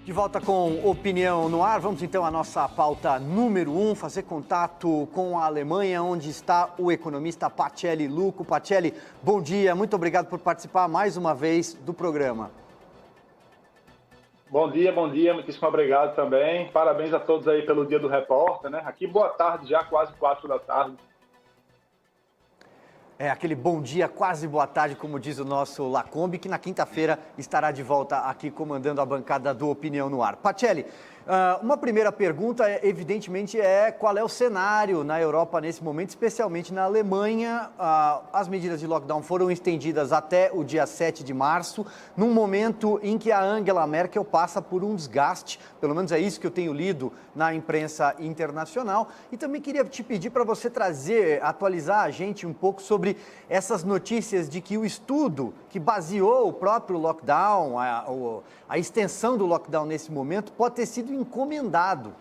De volta com Opinião no Ar, vamos então à nossa pauta número 1, fazer contato com a Alemanha, onde está o economista Pacelli Lucco. Pacelli, bom dia, muito obrigado por participar mais uma vez do programa. Bom dia, muitíssimo obrigado também. Parabéns a todos aí pelo Dia do Repórter, né? Aqui, boa tarde, já quase 4 da tarde. É aquele bom dia, quase boa tarde, como diz o nosso Lacombe, que na quinta-feira estará de volta aqui comandando a bancada do Opinião no Ar. Pacelli, uma primeira pergunta, evidentemente, qual é o cenário na Europa nesse momento, especialmente na Alemanha. As medidas de lockdown foram estendidas até o dia 7 de março, num momento em que a Angela Merkel passa por um desgaste, pelo menos é isso que eu tenho lido na imprensa internacional. E também queria te pedir para você atualizar a gente um pouco sobre essas notícias de que o estudo que baseou o próprio lockdown, a extensão do lockdown nesse momento, pode ter sido encomendado.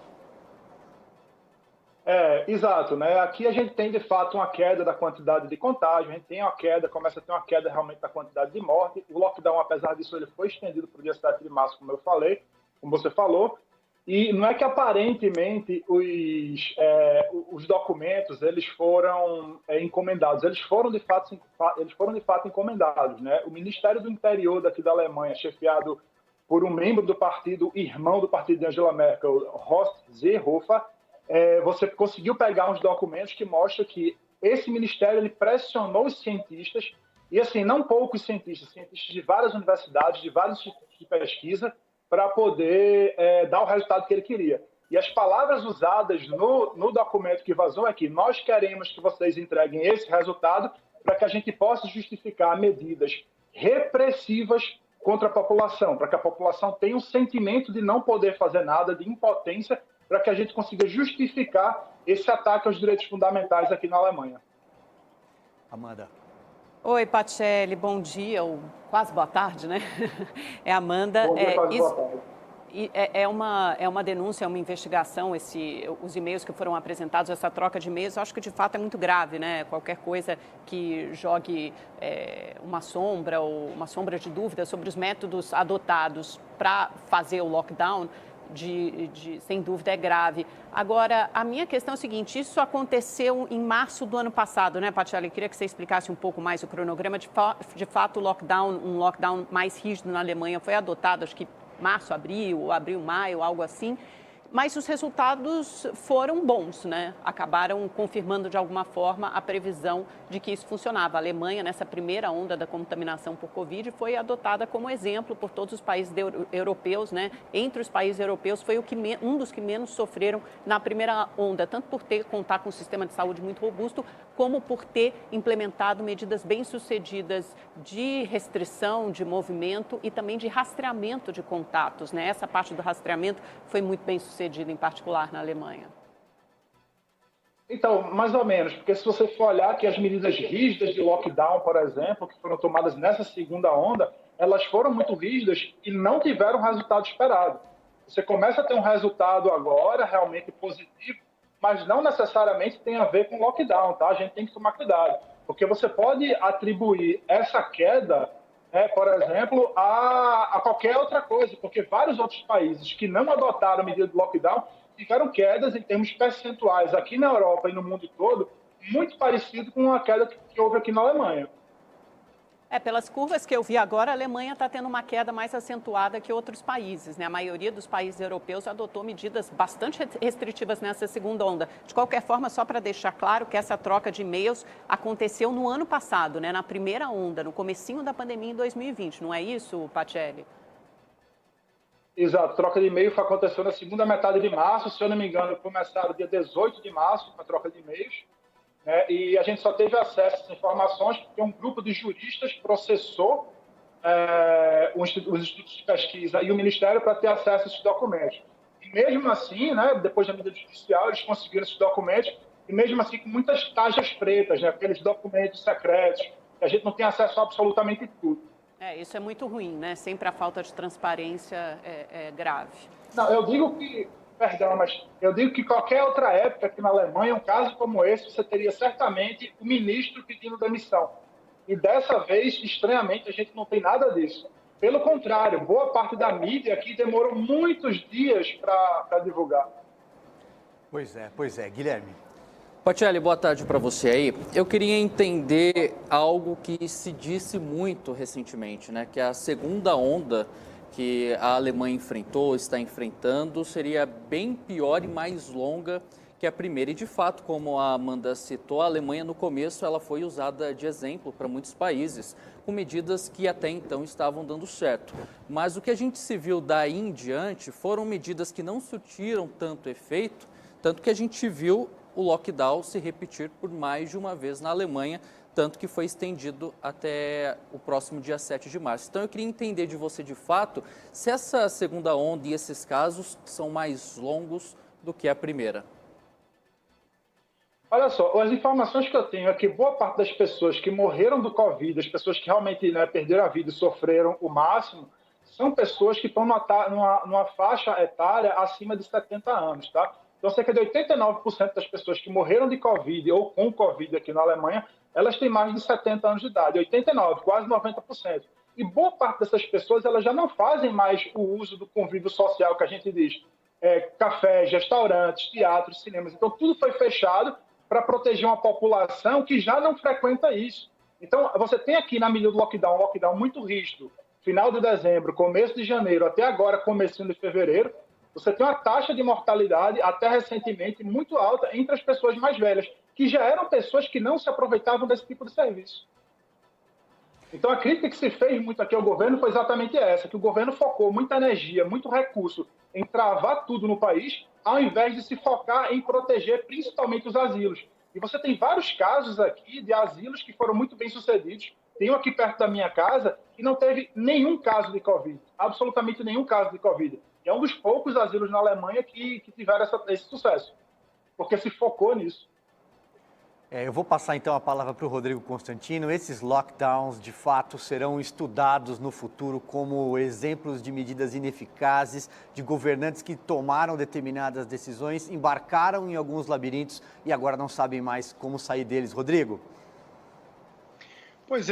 Exato, né? Aqui a gente tem, de fato, uma queda da quantidade de contágio, a gente tem começa a ter uma queda realmente da quantidade de morte. O lockdown, apesar disso, ele foi estendido para o dia 7 de março, como você falou, e não é que aparentemente os documentos eles foram encomendados, eles foram de fato encomendados, né? O Ministério do Interior daqui da Alemanha, chefiado por um membro do partido, irmão do partido de Angela Merkel, Horst Seehofer, você conseguiu pegar uns documentos que mostram que esse ministério ele pressionou os cientistas, e assim, não poucos cientistas de várias universidades, de vários institutos de pesquisa, para poder dar o resultado que ele queria. E as palavras usadas no documento que vazou é que nós queremos que vocês entreguem esse resultado para que a gente possa justificar medidas repressivas contra a população, para que a população tenha um sentimento de não poder fazer nada, de impotência, para que a gente consiga justificar esse ataque aos direitos fundamentais aqui na Alemanha. Amanda. Oi, Pacelli, bom dia, ou quase boa tarde, né? É Amanda. Bom dia, quase boa tarde. É uma denúncia, é uma investigação, os e-mails que foram apresentados, essa troca de e-mails, eu acho que de fato é muito grave, né? Qualquer coisa que jogue uma sombra de dúvida sobre os métodos adotados para fazer o lockdown, sem dúvida é grave. Agora, a minha questão é o seguinte, isso aconteceu em março do ano passado, né, Pacelli? Eu queria que você explicasse um pouco mais o cronograma. De fato, um lockdown mais rígido na Alemanha foi adotado, acho que março, abril, maio, algo assim. Mas os resultados foram bons, né? Acabaram confirmando de alguma forma a previsão de que isso funcionava. A Alemanha, nessa primeira onda da contaminação por Covid, foi adotada como exemplo por todos os países europeus, né? Entre os países europeus, foi um dos que menos sofreram na primeira onda, tanto por contar com um sistema de saúde muito robusto, como por ter implementado medidas bem-sucedidas de restrição de movimento e também de rastreamento de contatos, né? Essa parte do rastreamento foi muito bem-sucedida, em particular na Alemanha. Então, mais ou menos, porque se você for olhar que as medidas rígidas de lockdown, por exemplo, que foram tomadas nessa segunda onda, elas foram muito rígidas e não tiveram o resultado esperado. Você começa a ter um resultado agora realmente positivo, mas não necessariamente tem a ver com lockdown, tá? A gente tem que tomar cuidado, porque você pode atribuir essa queda, por exemplo, a qualquer outra coisa, porque vários outros países que não adotaram a medida de lockdown tiveram quedas em termos percentuais aqui na Europa e no mundo todo, muito parecido com a queda que houve aqui na Alemanha. Pelas curvas que eu vi agora, a Alemanha está tendo uma queda mais acentuada que outros países, né? A maioria dos países europeus adotou medidas bastante restritivas nessa segunda onda. De qualquer forma, só para deixar claro que essa troca de e-mails aconteceu no ano passado, né? Na primeira onda, no comecinho da pandemia em 2020, não é isso, Pacelli? Exato, troca de e-mail aconteceu na segunda metade de março, se eu não me engano, começaram dia 18 de março com a troca de e-mails. E a gente só teve acesso a essas informações porque um grupo de juristas processou os institutos de pesquisa e o Ministério para ter acesso a esses documentos. E mesmo assim, né, depois da medida judicial, eles conseguiram esses documentos, e mesmo assim com muitas caixas pretas, né, aqueles documentos secretos, que a gente não tem acesso a absolutamente tudo. Isso é muito ruim, né? Sempre a falta de transparência é grave. Não, eu digo que qualquer outra época aqui na Alemanha, um caso como esse, você teria certamente o ministro pedindo demissão. E dessa vez, estranhamente, a gente não tem nada disso. Pelo contrário, boa parte da mídia aqui demorou muitos dias para divulgar. Pois é. Guilherme. Pacelli, boa tarde para você aí. Eu queria entender algo que se disse muito recentemente, né? Que a segunda onda que a Alemanha enfrentou, está enfrentando, seria bem pior e mais longa que a primeira. E, de fato, como a Amanda citou, a Alemanha, no começo, ela foi usada de exemplo para muitos países, com medidas que até então estavam dando certo. Mas o que a gente se viu daí em diante foram medidas que não surtiram tanto efeito, tanto que a gente viu o lockdown se repetir por mais de uma vez na Alemanha, tanto que foi estendido até o próximo dia 7 de março. Então, eu queria entender de você, de fato, se essa segunda onda e esses casos são mais longos do que a primeira. Olha só, as informações que eu tenho é que boa parte das pessoas que morreram do Covid, as pessoas que realmente perderam a vida e sofreram o máximo, são pessoas que estão numa faixa etária acima de 70 anos, tá? Então, cerca de 89% das pessoas que morreram de Covid ou com Covid aqui na Alemanha, elas têm mais de 70 anos de idade, 89%, quase 90%. E boa parte dessas pessoas, elas já não fazem mais o uso do convívio social que a gente diz, cafés, restaurantes, teatros, cinemas. Então, tudo foi fechado para proteger uma população que já não frequenta isso. Então, você tem aqui na medida do lockdown, um lockdown muito rígido, final de dezembro, começo de janeiro, até agora, comecinho de fevereiro, você tem uma taxa de mortalidade, até recentemente, muito alta entre as pessoas mais velhas, que já eram pessoas que não se aproveitavam desse tipo de serviço. Então, a crítica que se fez muito aqui ao governo foi exatamente essa, que o governo focou muita energia, muito recurso em travar tudo no país, ao invés de se focar em proteger principalmente os asilos. E você tem vários casos aqui de asilos que foram muito bem sucedidos. Tem um aqui perto da minha casa que não teve nenhum caso de Covid, absolutamente nenhum caso de Covid. E é um dos poucos asilos na Alemanha que tiveram esse sucesso, porque se focou nisso. Eu vou passar então a palavra para o Rodrigo Constantino. Esses lockdowns, de fato, serão estudados no futuro como exemplos de medidas ineficazes, de governantes que tomaram determinadas decisões, embarcaram em alguns labirintos e agora não sabem mais como sair deles. Rodrigo? Pois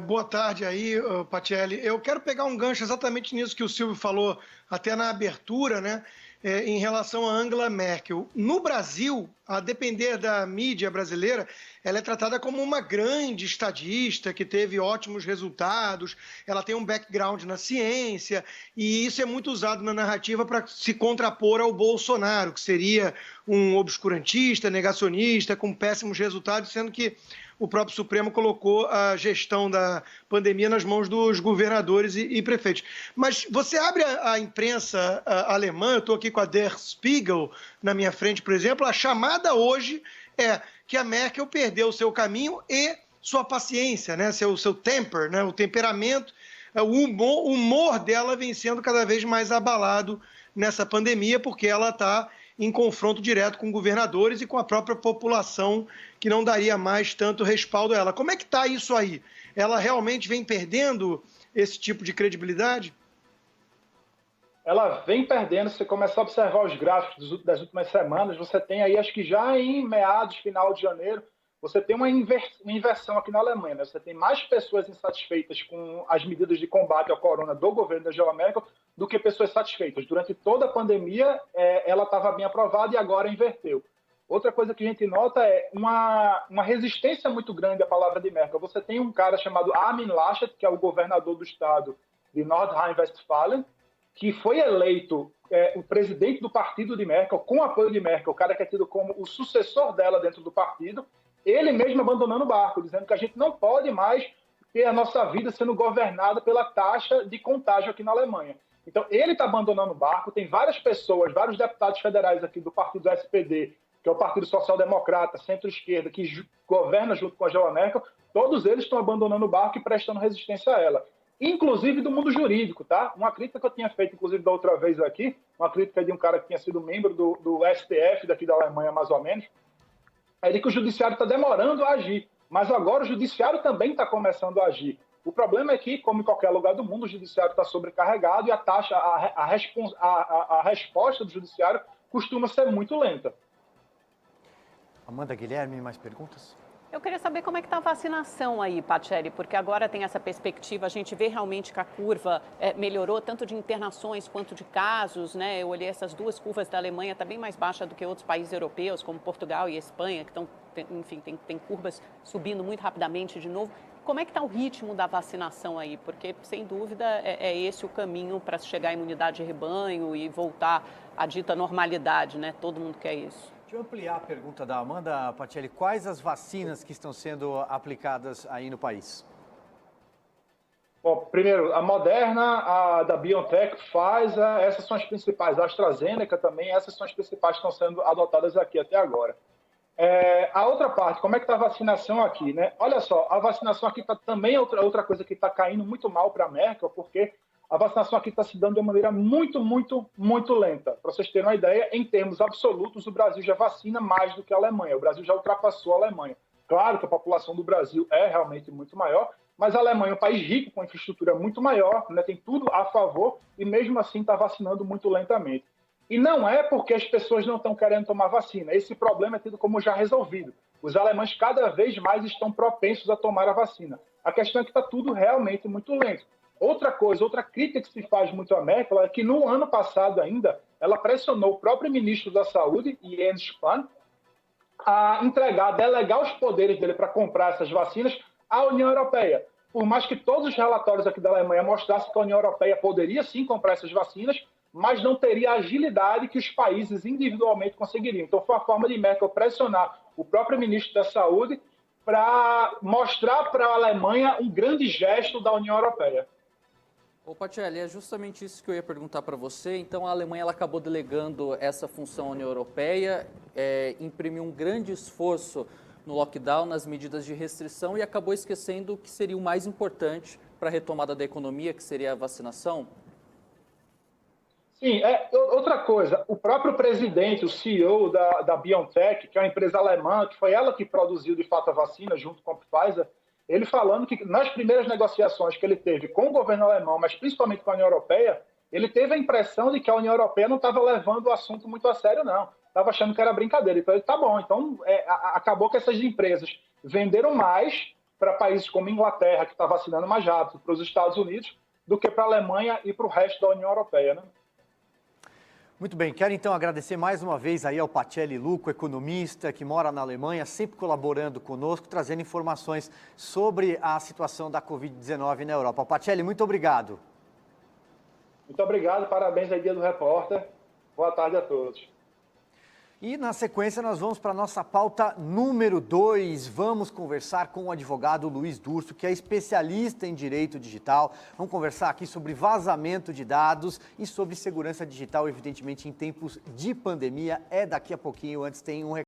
boa tarde aí, Pacelli. Eu quero pegar um gancho exatamente nisso que o Silvio falou até na abertura, né? Em relação a Angela Merkel. No Brasil, a depender da mídia brasileira, ela é tratada como uma grande estadista que teve ótimos resultados, ela tem um background na ciência, e isso é muito usado na narrativa para se contrapor ao Bolsonaro, que seria um obscurantista, negacionista, com péssimos resultados, sendo que o próprio Supremo colocou a gestão da pandemia nas mãos dos governadores e prefeitos. Mas você abre a imprensa alemã, eu estou aqui com a Der Spiegel na minha frente, por exemplo, a chamada hoje é que a Merkel perdeu o seu caminho e sua paciência, né? seu temper, né? O temperamento, o humor dela vem sendo cada vez mais abalado nessa pandemia, porque ela está em confronto direto com governadores e com a própria população, que não daria mais tanto respaldo a ela. Como é que está isso aí? Ela realmente vem perdendo esse tipo de credibilidade? Ela vem perdendo. Se você começar a observar os gráficos das últimas semanas, você tem aí, acho que já em meados, final de janeiro, você tem uma inversão aqui na Alemanha, né? Você tem mais pessoas insatisfeitas com as medidas de combate ao corona do governo da Angela Merkel do que pessoas satisfeitas. Durante toda a pandemia, ela estava bem aprovada e agora inverteu. Outra coisa que a gente nota é uma resistência muito grande à palavra de Merkel. Você tem um cara chamado Armin Laschet, que é o governador do estado de Nordrhein-Westfalen, que foi eleito o presidente do partido de Merkel, com apoio de Merkel, o cara que é tido como o sucessor dela dentro do partido, ele mesmo abandonando o barco, dizendo que a gente não pode mais ter a nossa vida sendo governada pela taxa de contágio aqui na Alemanha. Então, ele está abandonando o barco, tem várias pessoas, vários deputados federais aqui do partido SPD, que é o Partido Social Democrata, centro-esquerda, que governa junto com a Angela Merkel, todos eles estão abandonando o barco e prestando resistência a ela. Inclusive do mundo jurídico, tá? Uma crítica que eu tinha feito, inclusive, da outra vez aqui, uma crítica de um cara que tinha sido membro do STF daqui da Alemanha, mais ou menos, é de que o judiciário está demorando a agir, mas agora o judiciário também está começando a agir. O problema é que, como em qualquer lugar do mundo, o judiciário está sobrecarregado e a resposta do judiciário costuma ser muito lenta. Amanda, Guilherme, mais perguntas? Eu queria saber como é que está a vacinação aí, Pacelli, porque agora tem essa perspectiva, a gente vê realmente que a curva melhorou, tanto de internações quanto de casos, né? Eu olhei essas duas curvas da Alemanha, está bem mais baixa do que outros países europeus, como Portugal e Espanha, que estão, enfim, tem curvas subindo muito rapidamente de novo. Como é que está o ritmo da vacinação aí? Porque, sem dúvida, é esse o caminho para chegar à imunidade de rebanho e voltar à dita normalidade, né? Todo mundo quer isso. Deixa eu ampliar a pergunta da Amanda, Pacelli. Quais as vacinas que estão sendo aplicadas aí no país? Bom, primeiro, a Moderna, a da BioNTech, Pfizer, essas são as principais. A AstraZeneca também, essas são as principais que estão sendo adotadas aqui até agora. A outra parte, como é que está a vacinação aqui, né? Olha só, a vacinação aqui está também outra coisa que está caindo muito mal para a Merkel, porque a vacinação aqui está se dando de uma maneira muito lenta. Para vocês terem uma ideia, em termos absolutos, o Brasil já vacina mais do que a Alemanha. O Brasil já ultrapassou a Alemanha. Claro que a população do Brasil é realmente muito maior, mas a Alemanha é um país rico, com infraestrutura muito maior, né? Tem tudo a favor e mesmo assim está vacinando muito lentamente. E não é porque as pessoas não estão querendo tomar vacina. Esse problema é tido como já resolvido. Os alemães cada vez mais estão propensos a tomar a vacina. A questão é que está tudo realmente muito lento. Outra coisa, outra crítica que se faz muito à Merkel é que no ano passado ainda, ela pressionou o próprio ministro da Saúde, Jens Spahn, a delegar os poderes dele para comprar essas vacinas à União Europeia. Por mais que todos os relatórios aqui da Alemanha mostrassem que a União Europeia poderia sim comprar essas vacinas, mas não teria a agilidade que os países individualmente conseguiriam. Então foi a forma de Merkel pressionar o próprio ministro da Saúde para mostrar para a Alemanha um grande gesto da União Europeia. Ô, Pacelli, é justamente isso que eu ia perguntar para você. Então, a Alemanha ela acabou delegando essa função à União Europeia, imprimiu um grande esforço no lockdown, nas medidas de restrição e acabou esquecendo o que seria o mais importante para a retomada da economia, que seria a vacinação? Sim, outra coisa, o próprio presidente, o CEO da BioNTech, que é uma empresa alemã, que foi ela que produziu de fato a vacina junto com a Pfizer, ele falando que nas primeiras negociações que ele teve com o governo alemão, mas principalmente com a União Europeia, ele teve a impressão de que a União Europeia não estava levando o assunto muito a sério, não. Estava achando que era brincadeira. Então, ele tá bom. Então, acabou que essas empresas venderam mais para países como a Inglaterra, que está vacinando mais rápido, para os Estados Unidos, do que para a Alemanha e para o resto da União Europeia, né? Muito bem, quero então agradecer mais uma vez aí ao Pacelli Lucco, economista que mora na Alemanha, sempre colaborando conosco, trazendo informações sobre a situação da Covid-19 na Europa. Pacelli, muito obrigado. Muito obrigado, parabéns aí, Dia do Repórter. Boa tarde a todos. E na sequência nós vamos para a nossa pauta número 2. Vamos conversar com o advogado Luiz Durso, que é especialista em direito digital. Vamos conversar aqui sobre vazamento de dados e sobre segurança digital, evidentemente em tempos de pandemia. É daqui a pouquinho, antes tem um recado.